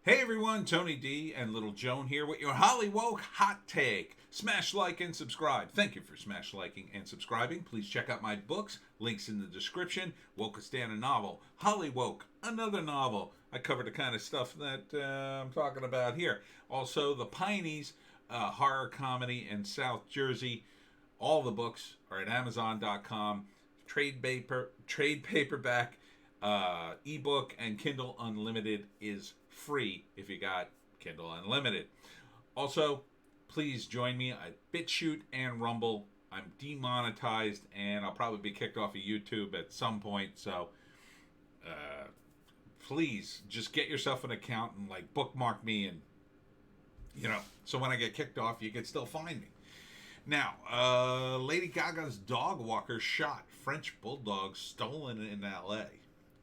Hey everyone, Tony D and Little Joan here with your Hollywoke hot take. Smash like and subscribe. Thank you for smash liking and subscribing. Please check out my books, links in the description. Wokeness, a novel. Hollywoke, another novel. I cover the kind of stuff that I'm talking about here. Also, the Pineys, horror comedy in South Jersey. All the books are at Amazon.com. Trade paperback, ebook, and Kindle Unlimited is free if you got Kindle Unlimited. Also, please join me at BitChute and Rumble. I'm demonetized and I'll probably be kicked off of YouTube at some point. So please just get yourself an account and like bookmark me, and so when I get kicked off, you can still find me. Now, Lady Gaga's dog walker shot. French bulldog stolen in L.A.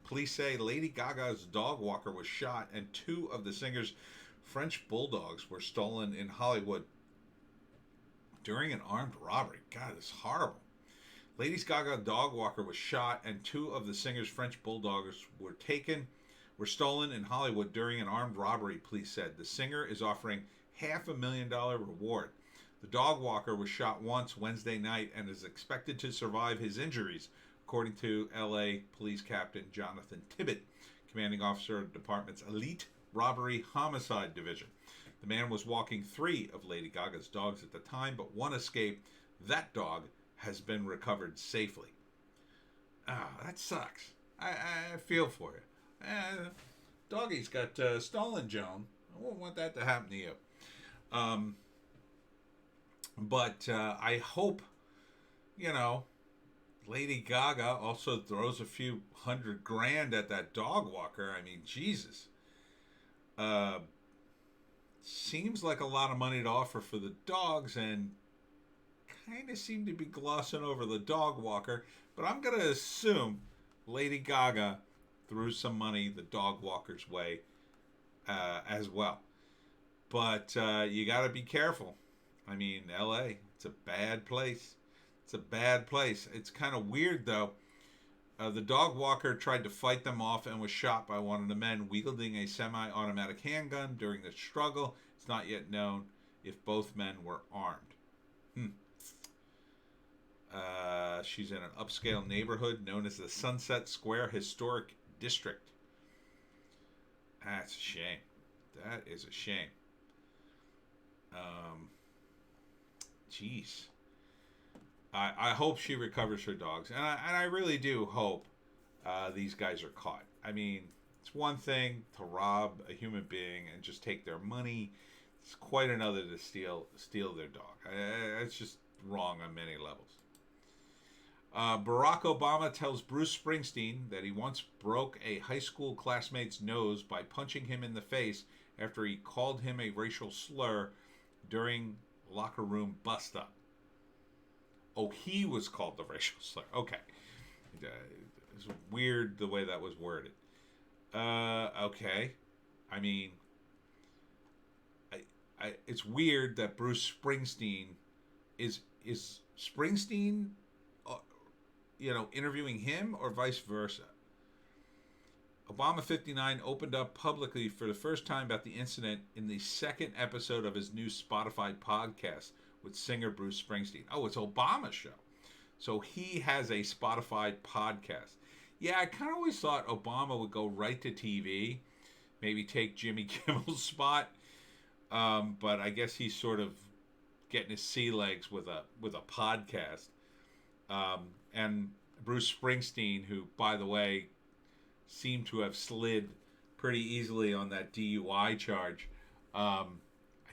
Police say Lady Gaga's dog walker was shot and two of the singer's French bulldogs were stolen in Hollywood during an armed robbery. God, it's horrible. Lady Gaga's dog walker was shot and two of the singer's French bulldogs were stolen in Hollywood during an armed robbery, police said. The singer is offering $500,000 reward. The dog walker was shot once Wednesday night and is expected to survive his injuries, according to L.A. Police Captain Jonathan Tibbett, commanding officer of the department's Elite Robbery Homicide Division. The man was walking three of Lady Gaga's dogs at the time, but one escaped. That dog has been recovered safely. That sucks. I feel for you. Doggy's got stolen, Joan. I won't want that to happen to you. But I hope, Lady Gaga also throws a few $100,000 at that dog walker. I mean, Jesus. Seems like a lot of money to offer for the dogs, and kind of seem to be glossing over the dog walker. But I'm going to assume Lady Gaga threw some money the dog walker's way as well. But you got to be careful. I mean, L.A., it's a bad place. It's a bad place. It's kind of weird, though. The dog walker tried to fight them off and was shot by one of the men wielding a semi-automatic handgun during the struggle. It's not yet known if both men were armed. She's in an upscale neighborhood known as the Sunset Square Historic District. That's a shame. That is a shame. Jeez. I hope she recovers her dogs, and I really do hope these guys are caught. I mean, it's one thing to rob a human being and just take their money. It's quite another to steal their dog. It's just wrong on many levels. Barack Obama tells Bruce Springsteen that he once broke a high school classmate's nose by punching him in the face after he called him a racial slur during locker room bust-up. Oh, he was called the racial slur. Okay. It's weird the way that was worded. Okay. I mean, it's weird that Bruce Springsteen is Springsteen, interviewing him or vice versa. Obama 59 opened up publicly for the first time about the incident in the second episode of his new Spotify podcast with singer Bruce Springsteen. Oh, it's Obama's show. So he has a Spotify podcast. Yeah, I kind of always thought Obama would go right to TV, maybe take Jimmy Kimmel's spot. But I guess he's sort of getting his sea legs with a podcast. And Bruce Springsteen, who, by the way, seemed to have slid pretty easily on that DUI charge. I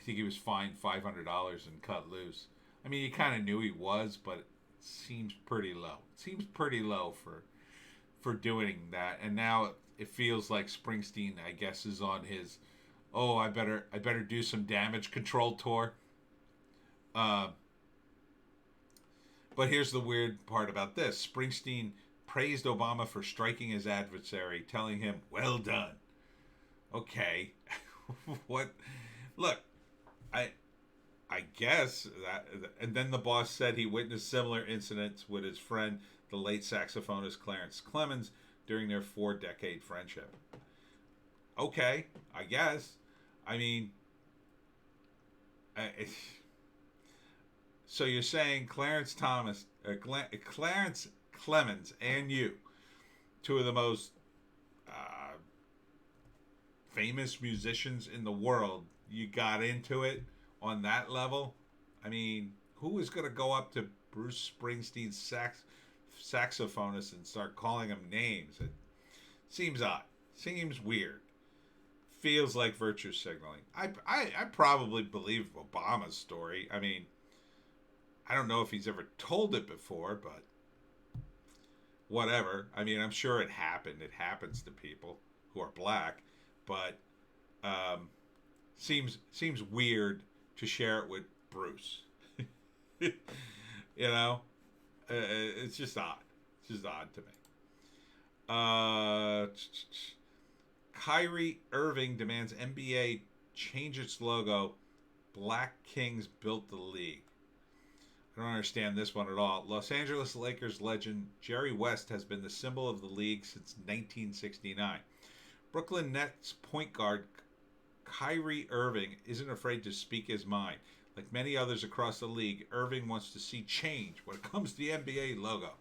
think he was fined $500 and cut loose. I mean, you kind of knew he was, but it seems pretty low. It seems pretty low for doing that. And now it feels like Springsteen, I guess, is on his, I better do some damage control tour. But here's the weird part about this. Springsteen praised Obama for striking his adversary, telling him, "Well done." Okay. What? Look, I guess that, and then the boss said he witnessed similar incidents with his friend, the late saxophonist Clarence Clemens, during their 4-decade friendship. Okay, I guess. I mean, uh, so you're saying Clarence Clemens, and you, two of the most uh, famous musicians in the world, you got into it on that level? I mean, who is going to go up to Bruce Springsteen's saxophonist and start calling him names? It seems odd. Seems weird. Feels like virtue signaling. I probably believe Obama's story. I mean, I don't know if he's ever told it before, but whatever. I mean, I'm sure it happened. It happens to people who are black, but um, seems weird to share it with Bruce. you know, it's just odd. It's just odd to me. Uh, Kyrie Irving demands NBA change its logo. Black Kings built the league. I don't understand this one at all. Los Angeles Lakers legend Jerry West has been the symbol of the league since 1969. Brooklyn Nets point guard Kyrie Irving isn't afraid to speak his mind. Like many others across the league, Irving wants to see change when it comes to the NBA logo.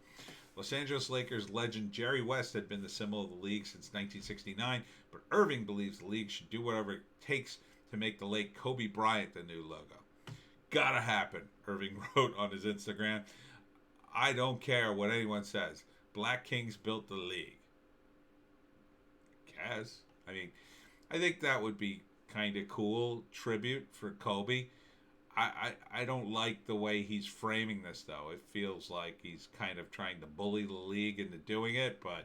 Los Angeles Lakers legend Jerry West had been the symbol of the league since 1969, but Irving believes the league should do whatever it takes to make the late Kobe Bryant the new logo. Gotta happen, Irving wrote on his Instagram. I don't care what anyone says. Black Kings built the league. Guess. I mean, I think that would be kind of cool tribute for Kobe. I don't like the way he's framing this, though. It feels like he's kind of trying to bully the league into doing it, but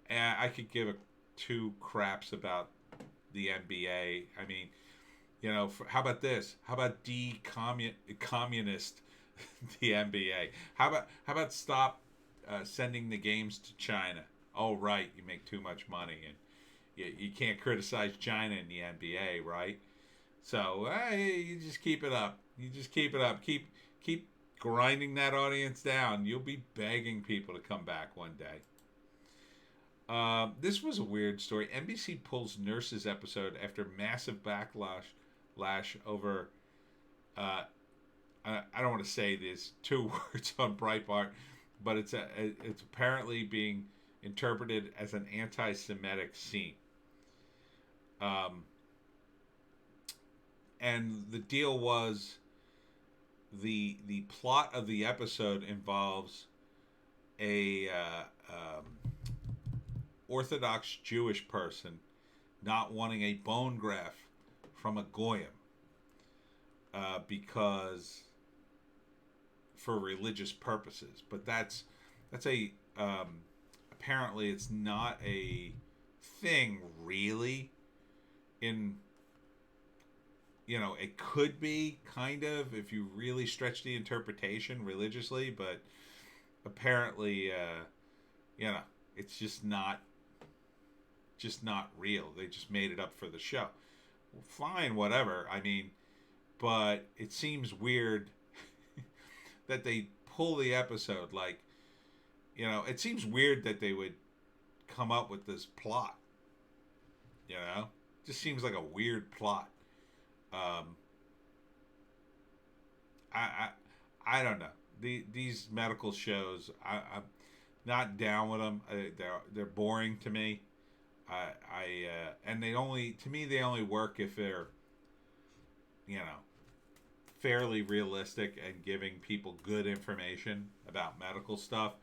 I could give a two craps about the NBA. I mean, how about this? How about communist the NBA? How about stop sending the games to China? Oh, right, you make too much money, and you can't criticize China in the NBA, right? So you just keep it up. You just keep it up. Keep grinding that audience down. You'll be begging people to come back one day. This was a weird story. NBC pulls Nurses episode after massive backlash over. I don't want to say these two words on Breitbart, but it's apparently being interpreted as an anti-Semitic scene. And the deal was the plot of the episode involves a Orthodox Jewish person not wanting a bone graft from a goyim because for religious purposes. But that's a apparently it's not a thing really in. It could be kind of if you really stretch the interpretation religiously, but apparently, it's just not real. They just made it up for the show. Well, fine, whatever. I mean, but it seems weird that they pull the episode. Like, it seems weird that they would come up with this plot. Just seems like a weird plot. I don't know. These medical shows, I'm not down with them. They're boring to me. And they only work if they're, fairly realistic and giving people good information about medical stuff.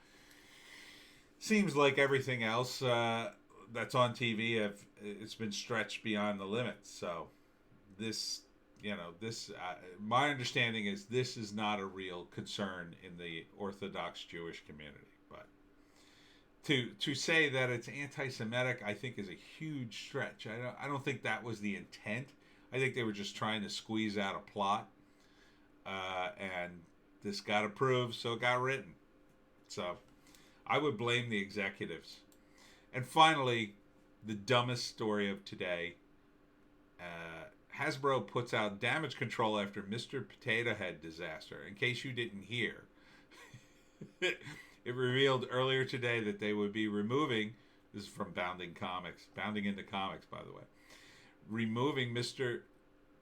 Seems like everything else that's on TV, it's been stretched beyond the limits. So this, my understanding is this is not a real concern in the Orthodox Jewish community. But to say that it's anti-Semitic, I think is a huge stretch. I don't think that was the intent. I think they were just trying to squeeze out a plot, and this got approved, so it got written. So I would blame the executives. And finally, the dumbest story of today. Hasbro puts out damage control after Mr. Potato Head disaster. In case you didn't hear, it revealed earlier today that they would be removing This is from Bounding into Comics, by the way. Removing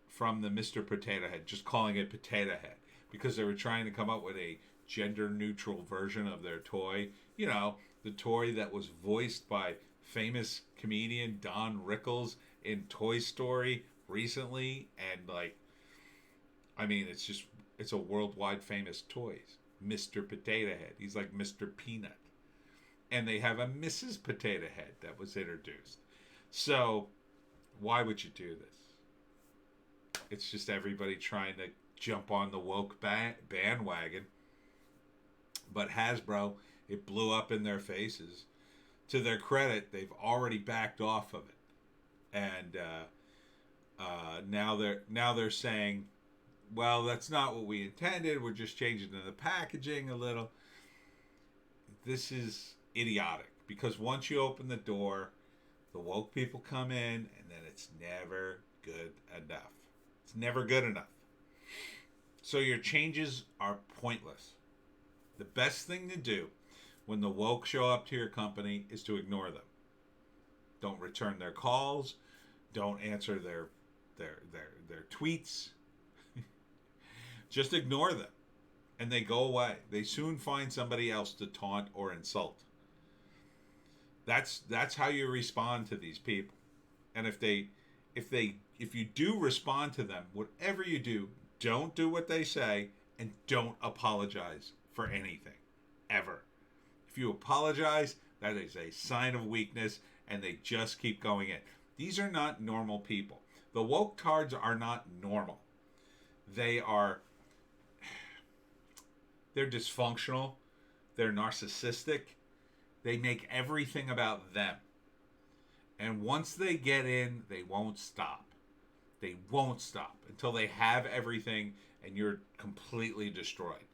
from the Mr. Potato Head, just calling it Potato Head, because they were trying to come up with a gender-neutral version of their toy. You know, the toy that was voiced by famous comedian Don Rickles in Toy Story recently, and like, I mean, it's a worldwide famous toy. Mr. Potato Head. He's like Mr. Peanut. And they have a Mrs. Potato Head that was introduced. So, why would you do this? It's just everybody trying to jump on the woke bandwagon. But Hasbro, it blew up in their faces. To their credit, they've already backed off of it. And now they're saying, well, that's not what we intended. We're just changing the packaging a little. This is idiotic, because once you open the door, the woke people come in, and then it's never good enough. It's never good enough. So your changes are pointless. The best thing to do when the woke show up to your company is to ignore them. Don't return their calls. Don't answer their tweets. Just ignore them, and they go away. They soon find somebody else to taunt or insult. That's how you respond to these people. And if you do respond to them, whatever you do, don't do what they say, and don't apologize for anything, ever. If you apologize, that is a sign of weakness, and they just keep going in. These are not normal people. The woke tards are not normal. They're dysfunctional. They're narcissistic. They make everything about them. And once they get in, they won't stop. They won't stop until they have everything and you're completely destroyed.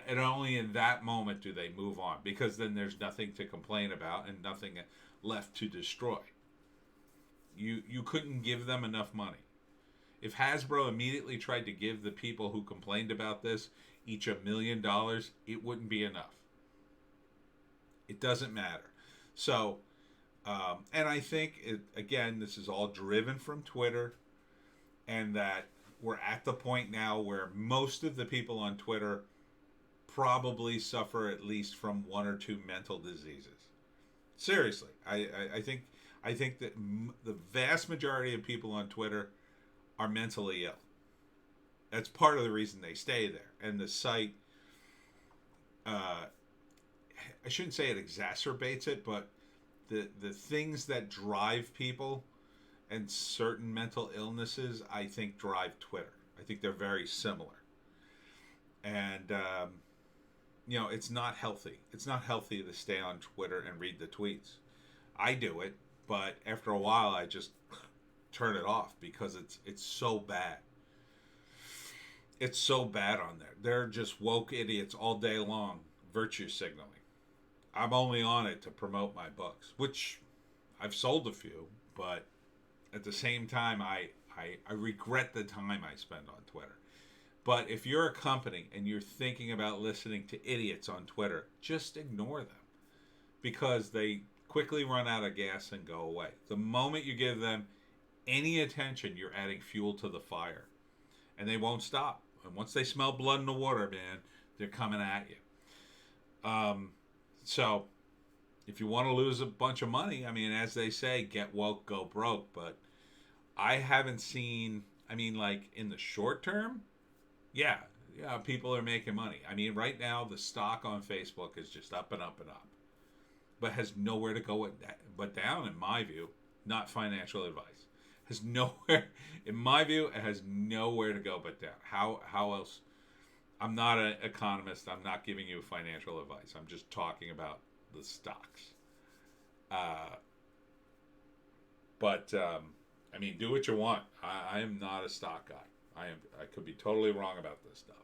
And only in that moment do they move on, because then there's nothing to complain about and nothing left to destroy. You couldn't give them enough money. If Hasbro immediately tried to give the people who complained about this each $1 million, it wouldn't be enough. It doesn't matter. So, and I think, again, this is all driven from Twitter, and that we're at the point now where most of the people on Twitter probably suffer at least from one or two mental diseases. Seriously, I think that the vast majority of people on Twitter are mentally ill. That's part of the reason they stay there. And the site, I shouldn't say it exacerbates it, but the things that drive people and certain mental illnesses, I think, drive Twitter. I think they're very similar. And, it's not healthy. It's not healthy to stay on Twitter and read the tweets. I do it, but after a while, I just turn it off, because it's so bad. It's so bad on there. They're just woke idiots all day long, virtue signaling. I'm only on it to promote my books, which I've sold a few, but at the same time, I regret the time I spend on Twitter. But if you're a company and you're thinking about listening to idiots on Twitter, just ignore them, because they quickly run out of gas and go away. The moment you give them any attention, you're adding fuel to the fire, and they won't stop. And once they smell blood in the water, man, they're coming at you. So if you want to lose a bunch of money, I mean, as they say, get woke, go broke. But I haven't seen, like in the short term, yeah, people are making money. I mean, right now, the stock on Facebook is just up and up and up, but has nowhere to go but down, in my view. Not financial advice. Has nowhere, in my view, it has nowhere to go but down. How else? I'm not an economist. I'm not giving you financial advice. I'm just talking about the stocks. Do what you want. I am not a stock guy. I could be totally wrong about this stuff.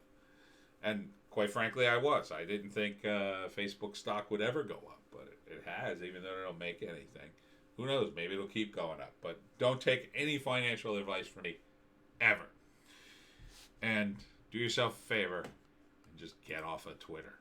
And quite frankly, I was. I didn't think Facebook stock would ever go up, but it has, even though it don't make anything. Who knows? Maybe it'll keep going up. But don't take any financial advice from me, ever. And do yourself a favor and just get off of Twitter.